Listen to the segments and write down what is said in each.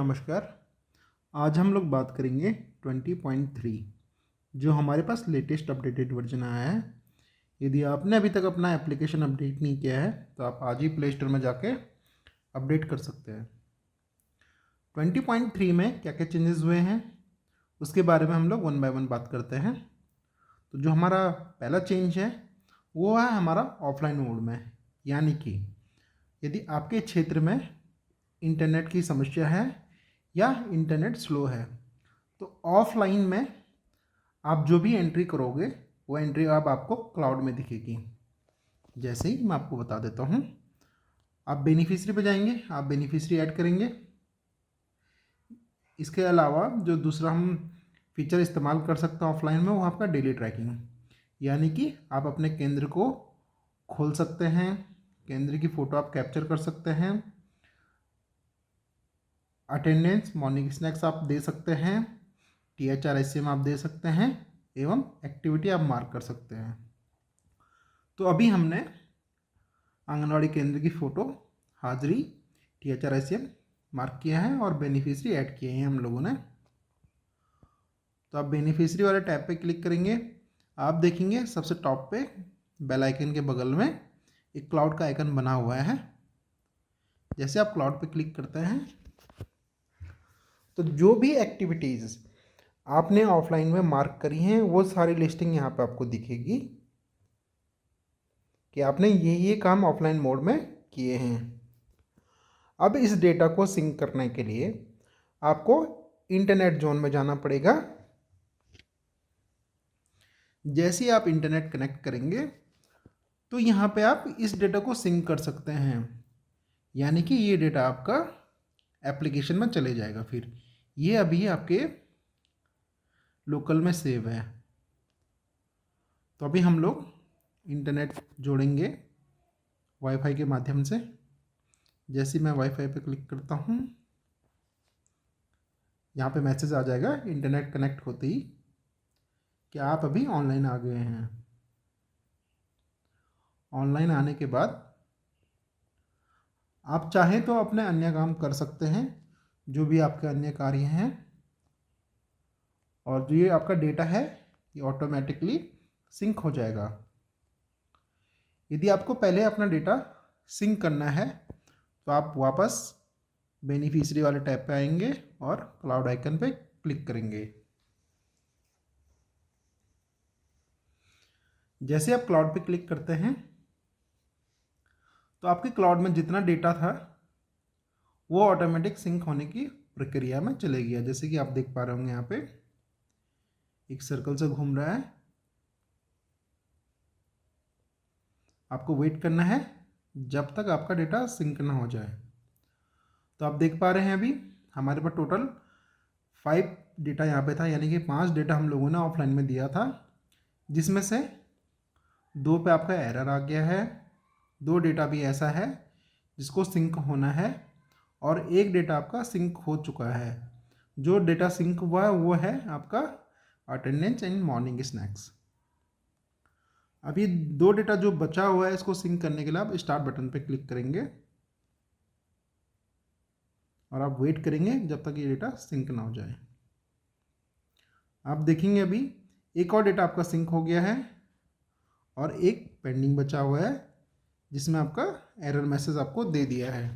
नमस्कार। आज हम लोग बात करेंगे 20.3 जो हमारे पास लेटेस्ट अपडेटेड वर्जन आया है। यदि आपने अभी तक अपना एप्लीकेशन अपडेट नहीं किया है तो आप आज ही प्ले स्टोर में जाके अपडेट कर सकते हैं। 20.3 में क्या क्या चेंजेस हुए हैं उसके बारे में हम लोग वन बाय वन बात करते हैं। तो जो हमारा पहला चेंज है वो है हमारा ऑफलाइन मोड में, यानी कि यदि आपके क्षेत्र में इंटरनेट की समस्या है या इंटरनेट स्लो है तो ऑफलाइन में आप जो भी एंट्री करोगे वो एंट्री अब आपको क्लाउड में दिखेगी। जैसे ही मैं आपको बता देता हूँ, आप बेनिफिशियरी पे जाएंगे, आप बेनिफिशियरी ऐड करेंगे। इसके अलावा जो दूसरा हम फीचर इस्तेमाल कर सकते हैं ऑफलाइन में वो आपका डेली ट्रैकिंग, यानी कि आप अपने केंद्र को खोल सकते हैं, केंद्र की फ़ोटो आप कैप्चर कर सकते हैं, अटेंडेंस, मॉर्निंग स्नैक्स आप दे सकते हैं, THR आप दे सकते हैं एवं एक्टिविटी आप मार्क कर सकते हैं। तो अभी हमने आंगनवाड़ी केंद्र की फ़ोटो, हाजिरी, THR मार्क किया है और बेनिफिशियरी ऐड किए हैं हम लोगों ने। तो आप बेनिफिशियरी वाले टैब पे क्लिक करेंगे, आप देखेंगे सबसे टॉप पे बेल आइकन के बगल में एक क्लाउड का आइकन बना हुआ है। जैसे आप क्लाउड पे क्लिक करते हैं तो जो भी एक्टिविटीज़ आपने ऑफलाइन में मार्क करी हैं वो सारी लिस्टिंग यहाँ पे आपको दिखेगी कि आपने ये काम ऑफलाइन मोड में किए हैं। अब इस डेटा को सिंक करने के लिए आपको इंटरनेट जोन में जाना पड़ेगा। जैसे ही आप इंटरनेट कनेक्ट करेंगे तो यहाँ पे आप इस डेटा को सिंक कर सकते हैं, यानी कि ये डेटा आपका एप्लीकेशन में चले जाएगा। फिर ये अभी आपके लोकल में सेव है। तो अभी हम लोग इंटरनेट जोड़ेंगे वाईफाई के माध्यम से। जैसे मैं वाईफाई पे क्लिक करता हूँ, यहाँ पे मैसेज आ जाएगा इंटरनेट कनेक्ट होते ही कि आप अभी ऑनलाइन आ गए हैं। ऑनलाइन आने के बाद आप चाहें तो अपने अन्य काम कर सकते हैं, जो भी आपके अन्य कार्य हैं, और जो ये आपका डेटा है ये ऑटोमेटिकली सिंक हो जाएगा। यदि आपको पहले अपना डेटा सिंक करना है तो आप वापस बेनिफिशियरी वाले टैब पे आएंगे और क्लाउड आइकन पे क्लिक करेंगे। जैसे आप क्लाउड पे क्लिक करते हैं तो आपके क्लाउड में जितना डेटा था वो ऑटोमेटिक सिंक होने की प्रक्रिया में चले गया। जैसे कि आप देख पा रहे होंगे यहाँ पे एक सर्कल से घूम रहा है। आपको वेट करना है जब तक आपका डेटा सिंक ना हो जाए। तो आप देख पा रहे हैं अभी हमारे पास टोटल 5 डेटा यहाँ पे था, यानी कि 5 डेटा हम लोगों ने ऑफलाइन में दिया था, जिसमें से 2 पे आपका एरर आ गया है, 2 डेटा भी ऐसा है जिसको सिंक होना है, और एक डेटा आपका सिंक हो चुका है। जो डेटा सिंक हुआ है वो है आपका अटेंडेंस एंड मॉर्निंग स्नैक्स। अभी 2 डेटा जो बचा हुआ है इसको सिंक करने के लिए आप स्टार्ट बटन पे क्लिक करेंगे और आप वेट करेंगे जब तक ये डेटा सिंक ना हो जाए। आप देखेंगे अभी एक और डेटा आपका सिंक हो गया है और एक पेंडिंग बचा हुआ है जिसमें आपका एरर मैसेज आपको दे दिया है।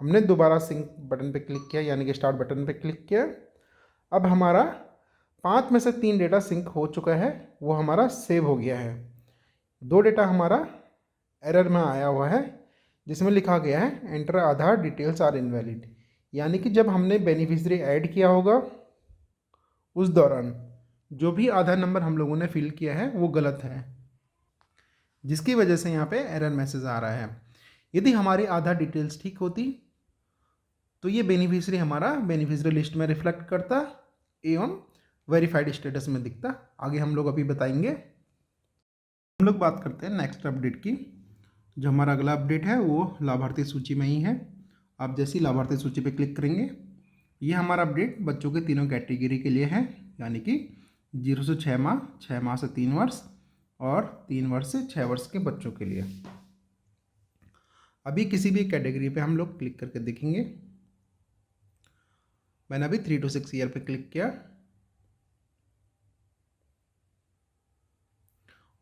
हमने दोबारा सिंक बटन पे क्लिक किया, यानी कि स्टार्ट बटन पे क्लिक किया। अब हमारा 5 में से 3 डेटा सिंक हो चुका है, वो हमारा सेव हो गया है। 2 डेटा हमारा एरर में आया हुआ है जिसमें लिखा गया है enter Aadhaar details are invalid, यानी कि जब हमने बेनिफिशियरी ऐड किया होगा उस दौरान जो भी आधार नंबर हम लोगों ने फिल किया है वो गलत है, जिसकी वजह से यहाँ पे एरर मैसेज आ रहा है। यदि हमारी आधार डिटेल्स ठीक होती तो ये बेनिफिशियरी हमारा बेनिफिशियरी लिस्ट में रिफ्लेक्ट करता एवं वेरीफाइड स्टेटस में दिखता। आगे हम लोग अभी बताएंगे। हम लोग बात करते हैं नेक्स्ट अपडेट की। जो हमारा अगला अपडेट है वो लाभार्थी सूची में ही है। आप जैसे ही लाभार्थी सूची पे क्लिक करेंगे, ये हमारा अपडेट बच्चों के तीनों कैटेगरी के लिए है, यानी कि 0 से 6 माह, 6 माह से 3 वर्ष और 3 वर्ष से 6 वर्ष के बच्चों के लिए। अभी किसी भी कैटेगरी पे हम लोग क्लिक करके देखेंगे। मैंने अभी 3 to 6 ईयर पे क्लिक किया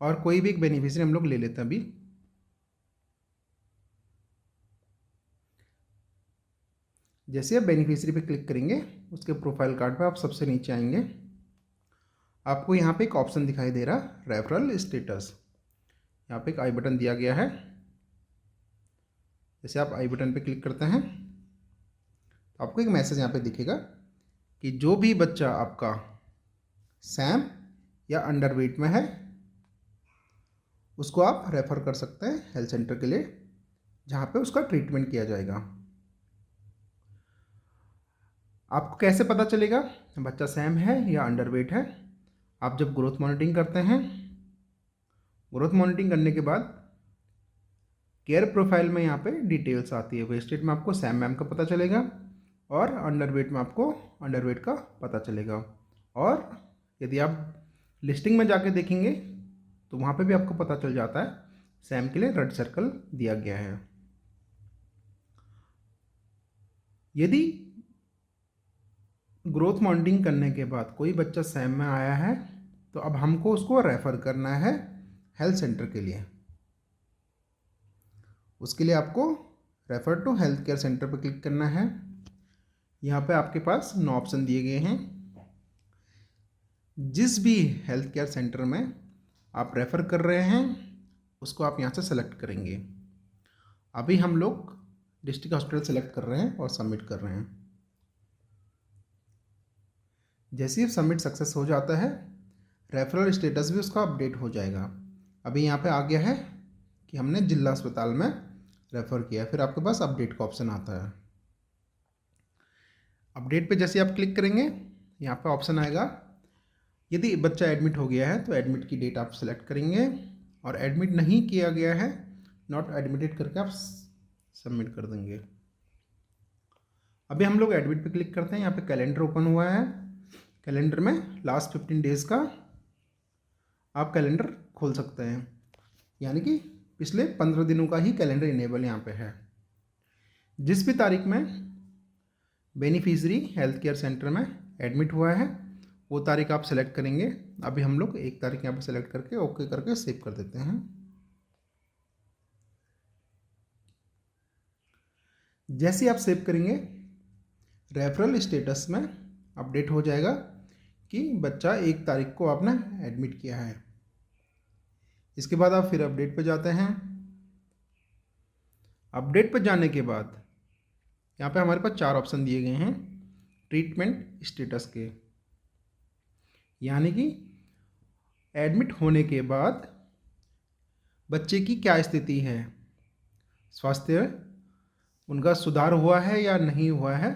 और कोई भी एक बेनिफिशियरी हम लोग ले लेते हैं अभी। जैसे आप बेनिफिशियरी पे क्लिक करेंगे, उसके प्रोफाइल कार्ड पे आप सबसे नीचे आएंगे, आपको यहाँ पे एक ऑप्शन दिखाई दे रहा रेफरल स्टेटस। यहाँ पे एक आई बटन दिया गया है। जैसे आप आई बटन पे क्लिक करते हैं तो आपको एक मैसेज यहाँ पे दिखेगा कि जो भी बच्चा आपका सैम या अंडरवेट में है उसको आप रेफ़र कर सकते हैं हेल्थ सेंटर के लिए, जहाँ पे उसका ट्रीटमेंट किया जाएगा। आपको कैसे पता चलेगा बच्चा सैम है या अंडरवेट है? आप जब ग्रोथ मॉनिटरिंग करते हैं, ग्रोथ मॉनिटरिंग करने के बाद केयर प्रोफाइल में यहाँ पे डिटेल्स आती है। वेस्टेड में आपको सैम मैम का पता चलेगा और अंडरवेट में आपको अंडरवेट का पता चलेगा। और यदि आप लिस्टिंग में जाके देखेंगे तो वहाँ पे भी आपको पता चल जाता है सैम के लिए रेड सर्कल दिया गया है। यदि ग्रोथ मॉनिटरिंग करने के बाद कोई बच्चा सैम में आया है तो अब हमको उसको रेफ़र करना है हेल्थ सेंटर के लिए। उसके लिए आपको refer to health care centre पर क्लिक करना है। यहाँ पे आपके पास 9 ऑप्शन दिए गए हैं। जिस भी हेल्थ केयर सेंटर में आप रेफ़र कर रहे हैं उसको आप यहाँ से सेलेक्ट करेंगे। अभी हम लोग डिस्ट्रिक्ट हॉस्पिटल सेलेक्ट कर रहे हैं और सबमिट कर रहे हैं। जैसे ही सबमिट सक्सेस हो जाता है, रेफरल स्टेटस भी उसका अपडेट हो जाएगा। अभी यहाँ पे आ गया है कि हमने जिला अस्पताल में रेफ़र किया। फिर आपके पास अपडेट का ऑप्शन आता है। अपडेट पे जैसे आप क्लिक करेंगे, यहाँ पे ऑप्शन आएगा, यदि बच्चा एडमिट हो गया है तो एडमिट की डेट आप सेलेक्ट करेंगे, और एडमिट नहीं किया गया है नॉट एडमिटेड करके आप सबमिट कर देंगे। अभी हम लोग एडमिट पे क्लिक करते हैं। यहाँ पे कैलेंडर ओपन हुआ है। कैलेंडर में लास्ट 15 डेज़ का आप कैलेंडर खोल सकते हैं, यानी कि पिछले 15 दिनों का ही कैलेंडर इनेबल यहाँ पे है। जिस भी तारीख में बेनिफिशियरी हेल्थ केयर सेंटर में एडमिट हुआ है वो तारीख आप सेलेक्ट करेंगे। अभी हम लोग एक तारीख यहाँ पे सेलेक्ट करके ओके करके सेव कर देते हैं। जैसे आप सेव करेंगे, रेफरल स्टेटस में अपडेट हो जाएगा कि बच्चा 1 तारीख को आपने एडमिट किया है। इसके बाद आप फिर अपडेट पे जाते हैं। अपडेट पे जाने के बाद यहाँ पे हमारे पास 4 ऑप्शन दिए गए हैं ट्रीटमेंट स्टेटस के, यानी कि एडमिट होने के बाद बच्चे की क्या स्थिति है, स्वास्थ्य उनका सुधार हुआ है या नहीं हुआ है,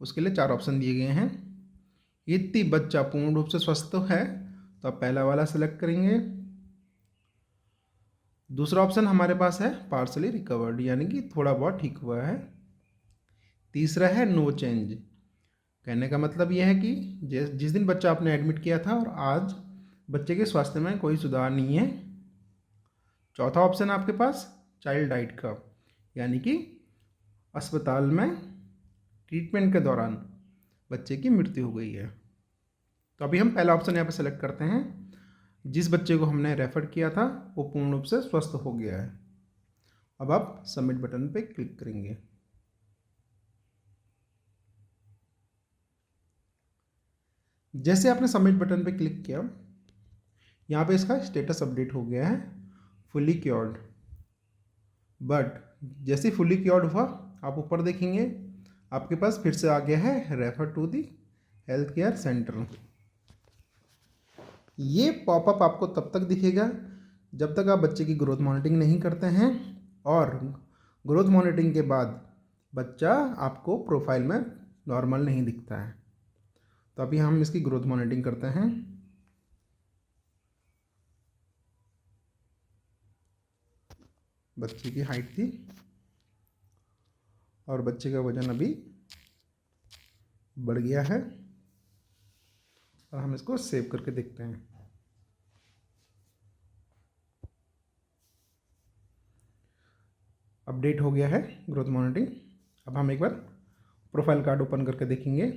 उसके लिए 4 ऑप्शन दिए गए हैं। यदि बच्चा पूर्ण रूप से स्वस्थ है तो आप पहला वाला सेलेक्ट करेंगे। दूसरा ऑप्शन हमारे पास है पार्सली रिकवर्ड, यानी कि थोड़ा बहुत ठीक हुआ है। तीसरा है नो चेंज, कहने का मतलब यह है कि जिस दिन बच्चा आपने एडमिट किया था और आज बच्चे के स्वास्थ्य में कोई सुधार नहीं है। चौथा ऑप्शन आपके पास चाइल्ड डाइट का, यानी कि अस्पताल में ट्रीटमेंट के दौरान बच्चे की मृत्यु हो गई है। तो अभी हम पहला ऑप्शन यहाँ पे सेलेक्ट करते हैं, जिस बच्चे को हमने रेफ़र किया था वो पूर्ण रूप से स्वस्थ हो गया है। अब आप सबमिट बटन पे क्लिक करेंगे। जैसे आपने सबमिट बटन पे क्लिक किया, यहाँ पे इसका स्टेटस अपडेट हो गया है फुली क्योर्ड। बट जैसे फुली क्योर्ड हुआ आप ऊपर देखेंगे आपके पास फिर से आ गया है refer to the health care centre. ये पॉपअप आपको तब तक दिखेगा जब तक आप बच्चे की ग्रोथ मॉनिटरिंग नहीं करते हैं, और ग्रोथ मॉनिटरिंग के बाद बच्चा आपको प्रोफाइल में नॉर्मल नहीं दिखता है। तो अभी हम इसकी ग्रोथ मॉनिटरिंग करते हैं। बच्चे की हाइट थी और बच्चे का वज़न अभी बढ़ गया है, और हम इसको सेव करके देखते हैं। अपडेट हो गया है ग्रोथ मॉनिटरिंग। अब हम एक बार प्रोफाइल कार्ड ओपन करके देखेंगे।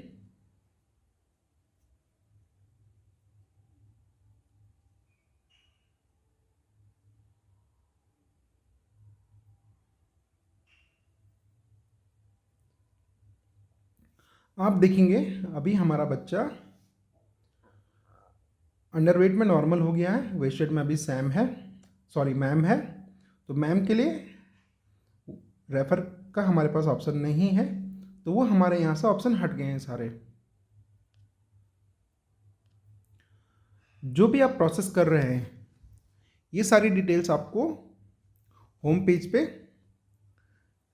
आप देखेंगे अभी हमारा बच्चा अंडरवेट में नॉर्मल हो गया है, वेस्टेड में अभी सैम है, सॉरी मैम है। तो मैम के लिए रेफर का हमारे पास ऑप्शन नहीं है, तो वो हमारे यहाँ से ऑप्शन हट गए हैं सारे। जो भी आप प्रोसेस कर रहे हैं ये सारी डिटेल्स आपको होम पेज पे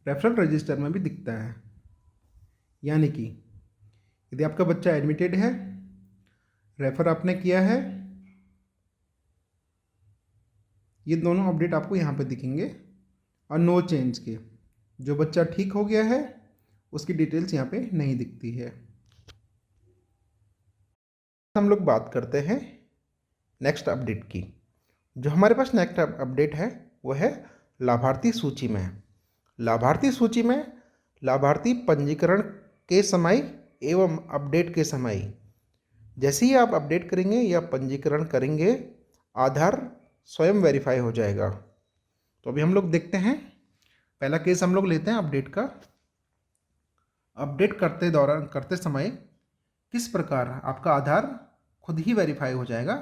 रेफरल रजिस्टर में भी दिखता है। यानी कि यदि आपका बच्चा एडमिटेड है, रेफर आपने किया है, ये दोनों अपडेट आपको यहाँ पे दिखेंगे। और नो चेंज के, जो बच्चा ठीक हो गया है उसकी डिटेल्स यहाँ पे नहीं दिखती है। हम लोग बात करते हैं नेक्स्ट अपडेट की। जो हमारे पास नेक्स्ट अपडेट है वो है लाभार्थी सूची में। लाभार्थी सूची में लाभार्थी पंजीकरण के समय एवं अपडेट के समय, जैसे ही आप अपडेट करेंगे या पंजीकरण करेंगे, आधार स्वयं वेरीफाई हो जाएगा। तो अभी हम लोग देखते हैं, पहला केस हम लोग लेते हैं अपडेट का। अपडेट करते समय किस प्रकार आपका आधार खुद ही वेरीफाई हो जाएगा,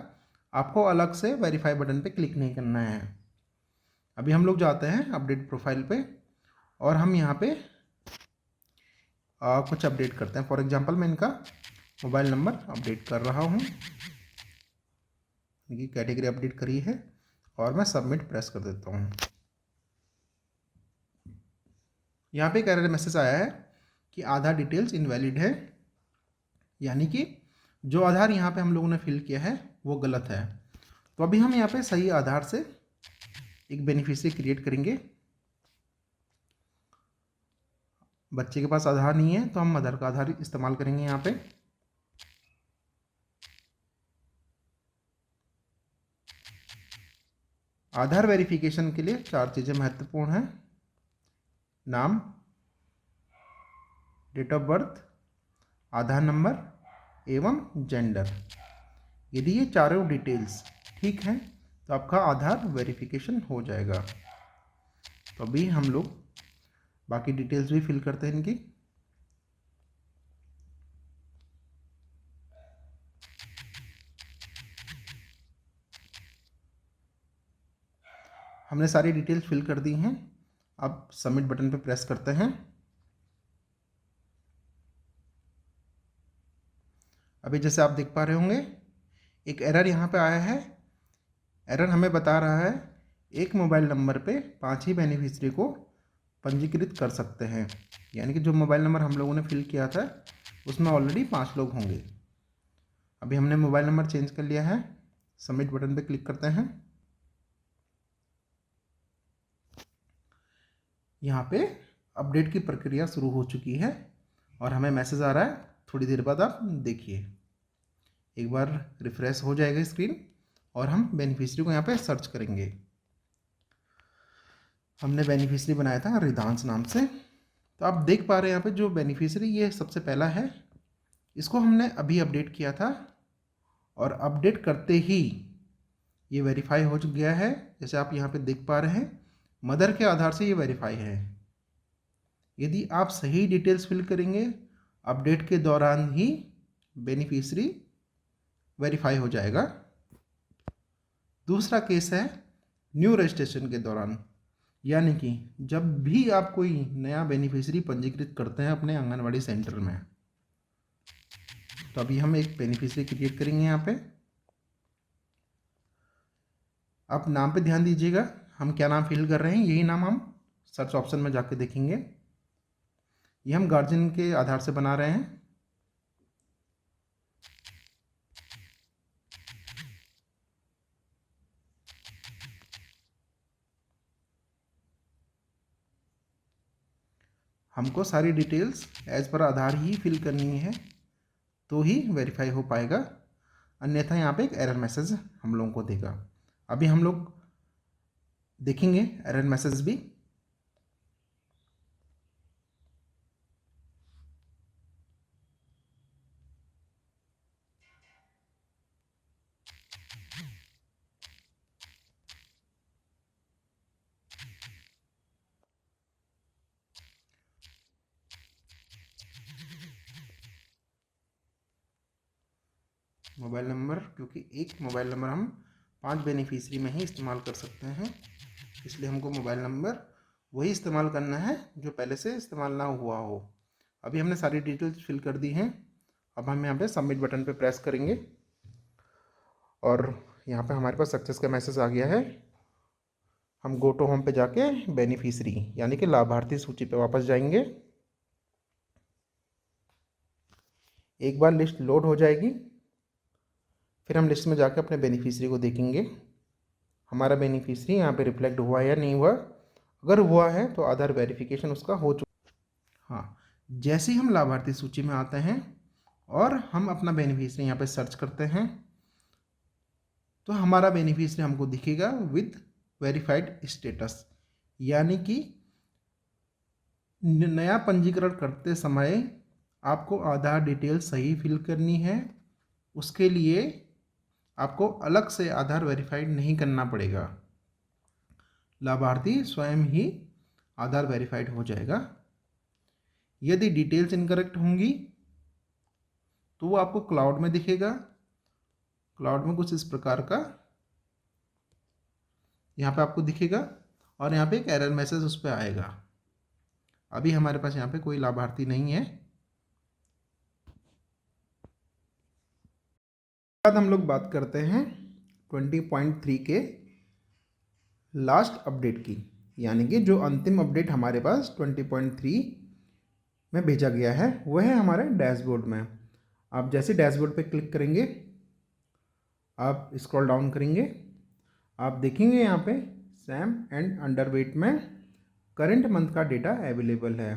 आपको अलग से वेरीफाई बटन पे क्लिक नहीं करना है। अभी हम लोग जाते हैं अपडेट प्रोफाइल पे और हम यहाँ पे कुछ अपडेट करते हैं। फॉर एग्जांपल मैं इनका मोबाइल नंबर अपडेट कर रहा हूँ, इनकी कैटेगरी अपडेट करी है और मैं सबमिट प्रेस कर देता हूँ। यहाँ पे एक एरर मैसेज आया है कि आधार डिटेल्स इनवैलिड है, यानी कि जो आधार यहाँ पे हम लोगों ने फिल किया है वो गलत है। तो अभी हम यहाँ पे सही आधार से एक बेनिफिशियरी क्रिएट करेंगे। बच्चे के पास आधार नहीं है तो हम मदर का आधार इस्तेमाल करेंगे। यहाँ पे आधार वेरिफिकेशन के लिए 4 चीज़ें महत्वपूर्ण हैं: नाम, date of birth, Aadhaar number एवं जेंडर। यदि ये चारों डिटेल्स ठीक हैं तो आपका आधार वेरिफिकेशन हो जाएगा। तो अभी हम लोग बाकी डिटेल्स भी फिल करते हैं इनकी। हमने सारी डिटेल्स फिल कर दी हैं। अब सबमिट बटन पर प्रेस करते हैं। अभी जैसे आप देख पा रहे होंगे एक एरर यहाँ पे आया है। एरर हमें बता रहा है एक मोबाइल नंबर पे 5 ही बेनिफिशियरी को पंजीकृत कर सकते हैं, यानी कि जो मोबाइल नंबर हम लोगों ने फिल किया था उसमें ऑलरेडी 5 लोग होंगे। अभी हमने मोबाइल नंबर चेंज कर लिया है, सबमिट बटन पे क्लिक करते हैं। यहाँ पे अपडेट की प्रक्रिया शुरू हो चुकी है और हमें मैसेज आ रहा है, थोड़ी देर बाद आप देखिए। एक बार रिफ्रेश हो जाएगा स्क्रीन और हम बेनिफिशियरी को यहाँ पे सर्च करेंगे। हमने बेनिफिशियरी बनाया था रिदांश नाम से। तो आप देख पा रहे हैं यहाँ पे जो बेनिफिशियरी ये सबसे पहला है, इसको हमने अभी अपडेट किया था और अपडेट करते ही ये वेरीफाई हो गया है। जैसे आप यहाँ पे देख पा रहे हैं मदर के आधार से ये वेरीफाई है। यदि आप सही डिटेल्स फिल करेंगे अपडेट के दौरान ही बेनिफिशियरी वेरीफाई हो जाएगा। दूसरा केस है न्यू रजिस्ट्रेशन के दौरान, यानी कि जब भी आप कोई नया बेनिफिशियरी पंजीकृत करते हैं अपने आंगनवाड़ी सेंटर में। तो अभी हम एक बेनिफिशियरी क्रिएट करेंगे। यहाँ पे आप नाम पे ध्यान दीजिएगा, हम क्या नाम फिल कर रहे हैं यही नाम हम सर्च ऑप्शन में जाके देखेंगे। ये हम गार्जियन के आधार से बना रहे हैं। हमको सारी डिटेल्स एज पर आधार ही फिल करनी है तो ही वेरीफाई हो पाएगा, अन्यथा यहाँ पे एक एरर मैसेज हम लोगों को देगा। अभी हम लोग देखेंगे एरर मैसेज भी। मोबाइल नंबर, क्योंकि एक मोबाइल नंबर हम 5 बेनिफिशरी में ही इस्तेमाल कर सकते हैं, इसलिए हमको मोबाइल नंबर वही इस्तेमाल करना है जो पहले से इस्तेमाल ना हुआ हो। अभी हमने सारी डिटेल्स फिल कर दी हैं। अब हम यहाँ पे सबमिट बटन पे प्रेस करेंगे और यहाँ पे हमारे पास सक्सेस का मैसेज आ गया है। हम गो टू होम पे जाके बेनिफिशरी यानी कि लाभार्थी सूची पे वापस जाएंगे। एक बार लिस्ट लोड हो जाएगी, फिर हम लिस्ट में जाके अपने बेनिफिशरी को देखेंगे। हमारा बेनिफिशरी यहाँ पे रिफ्लेक्ट हुआ या नहीं हुआ। अगर हुआ है तो आधार वेरिफिकेशन उसका हो चुका। हाँ, जैसे ही हम लाभार्थी सूची में आते हैं और हम अपना बेनिफिशरी यहाँ पे सर्च करते हैं तो हमारा बेनिफिशरी हमको दिखेगा विद वेरीफाइड स्टेटस, यानी कि नया पंजीकरण करते समय आपको आधार डिटेल सही फिल करनी है। उसके लिए आपको अलग से आधार वेरीफाइड नहीं करना पड़ेगा, लाभार्थी स्वयं ही आधार वेरीफाइड हो जाएगा। यदि डिटेल्स इनकरेक्ट होंगी तो वो आपको क्लाउड में दिखेगा। क्लाउड में कुछ इस प्रकार का यहाँ पे आपको दिखेगा और यहाँ पे एक एरर मैसेज उस पर आएगा। अभी हमारे पास यहाँ पे कोई लाभार्थी नहीं है। बाद हम लोग बात करते हैं 20.3 के लास्ट अपडेट की, यानी कि जो अंतिम अपडेट हमारे पास 20.3 में भेजा गया है वह है हमारे डैशबोर्ड में। आप जैसे डैशबोर्ड पे क्लिक करेंगे, आप स्क्रॉल डाउन करेंगे, आप देखेंगे यहाँ पे सैम एंड अंडरवेट में करंट मंथ का डेटा अवेलेबल है।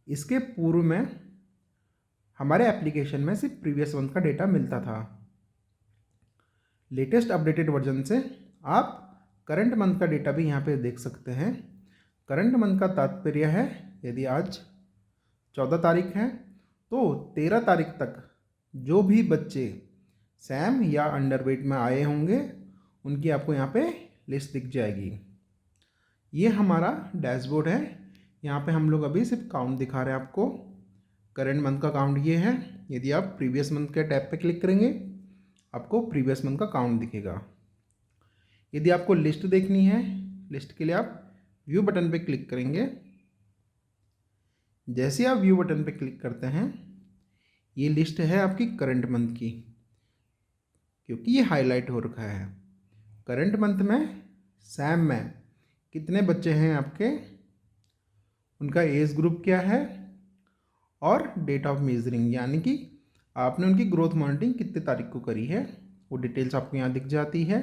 इसके पूर्व में हमारे एप्लीकेशन में सिर्फ प्रीवियस मंथ का डेटा मिलता था। लेटेस्ट अपडेटेड वर्जन से आप करंट मंथ का डेटा भी यहाँ पे देख सकते हैं। करंट मंथ का तात्पर्य है यदि आज 14 तारीख है तो 13 तारीख तक जो भी बच्चे सैम या अंडरवेट में आए होंगे उनकी आपको यहाँ पे लिस्ट दिख जाएगी। ये हमारा डैशबोर्ड है। यहाँ पे हम लोग अभी सिर्फ काउंट दिखा रहे हैं आपको। करंट मंथ का काउंट ये है। यदि आप प्रीवियस मंथ के टैब पे क्लिक करेंगे आपको प्रीवियस मंथ का काउंट दिखेगा। यदि आपको लिस्ट देखनी है, लिस्ट के लिए आप व्यू बटन पे क्लिक करेंगे। जैसे आप व्यू बटन पे क्लिक करते हैं ये लिस्ट है आपकी करंट मंथ की, क्योंकि ये हाईलाइट हो रखा है। करंट मंथ में सैम में कितने बच्चे हैं आपके, उनका एज ग्रुप क्या है और डेट ऑफ मेजरिंग, यानी कि आपने उनकी ग्रोथ मॉनिटरिंग कितने तारीख को करी है, वो डिटेल्स आपको यहाँ दिख जाती है।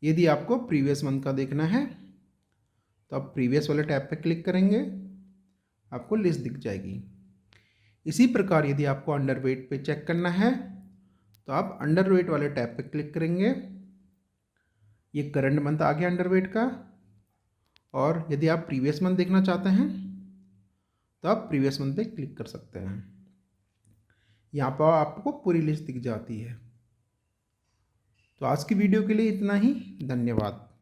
यदि आपको प्रीवियस मंथ का देखना है तो आप प्रीवियस वाले टैब पे क्लिक करेंगे, आपको लिस्ट दिख जाएगी। इसी प्रकार यदि आपको अंडरवेट पे चेक करना है तो आप अंडरवेट वाले टैब पे क्लिक करेंगे। ये करंट मंथ आ गया अंडरवेट का। और यदि आप प्रीवियस मंथ देखना चाहते हैं तो आप प्रीवियस मंथ पे क्लिक कर सकते हैं। यहाँ पर आपको पूरी लिस्ट दिख जाती है। तो आज की वीडियो के लिए इतना ही। धन्यवाद।